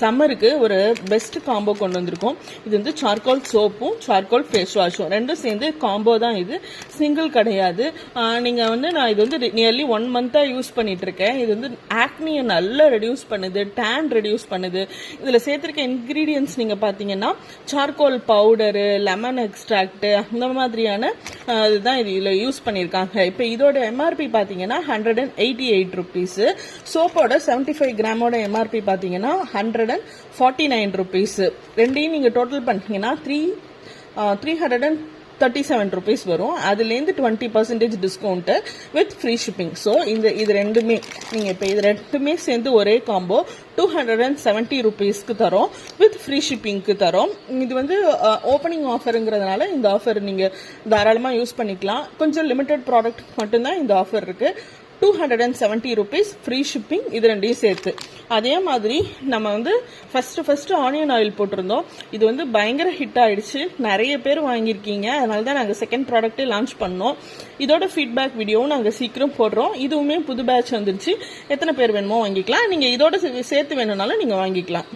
சம்மருக்கு ஒரு best combo கொண்டு வந்திருக்கோம். இது வந்து சார்கோல் சோப்பும் சார்கோல் ஃபேஸ் வாஷும் ரெண்டும் சேர்ந்து காம்போ தான். இது சிங்கிள் கிடையாது. நீங்கள் வந்து நான் இது வந்து நியர்லி 1 மந்த்தாக யூஸ் பண்ணிட்டு இருக்கேன். இது வந்து ஆக்னியை நல்லா ரெடியூஸ் பண்ணுது, டேன் ரெடியூஸ் பண்ணுது. இதில் சேர்த்துருக்க இன்க்ரீடியன்ட்ஸ் நீங்கள் பார்த்தீங்கன்னா சார்கோல் பவுடரு, லெமன் எக்ஸ்ட்ராக்ட் அந்த மாதிரியான இதுதான் இதில் யூஸ் பண்ணியிருக்காங்க. இப்போ இதோட எம்ஆர்பி பார்த்தீங்கன்னா 188 rupees. சோப்போட 75 கிராமோட எம்ஆர்பி பார்த்தீங்கன்னா 149 rupees. ரெண்டையும் நீங்கள் டோட்டல் பண்ணிங்கன்னா 337 rupees வரும். அதுலேருந்து 20% discount with free shipping. So இது ரெண்டுமே நீங்கள் இப்போ இது ரெண்டுமே சேர்ந்து ஒரே காம்போ 270 rupeesக்கு தரோம், வித் ஃப்ரீ ஷிப்பிங்க்கு தரோம். இது வந்து ஓப்பனிங் ஆஃபருங்கிறதுனால இந்த ஆஃபர் நீங்கள் தாராளமாக யூஸ் பண்ணிக்கலாம். கொஞ்சம் லிமிடெட் ப்ராடக்ட் மட்டும்தான் இந்த ஆஃபர் இருக்குது. 270 rupees ஃப்ரீ ஷிப்பிங், இது ரெண்டையும் சேர்த்து. அதே மாதிரி நம்ம வந்து ஃபர்ஸ்ட் ஆனியன் ஆயில் போட்டிருந்தோம். இது வந்து பயங்கர ஹிட் ஆயிடுச்சு, நிறைய பேர் வாங்கியிருக்கீங்க. அதனால தான் நாங்கள் செகண்ட் ப்ராடக்ட்டே லான்ச் பண்ணோம். இதோட ஃபீட்பேக் வீடியோவும் நாங்கள் சீக்கிரம் போடுறோம். இதுவுமே புது பேட்ச் வந்துருச்சு. எத்தனை பேர் வேணுமோ வாங்கிக்கலாம். நீங்கள் இதோட சேர்த்து வேணும்னாலும் நீங்கள் வாங்கிக்கலாம்.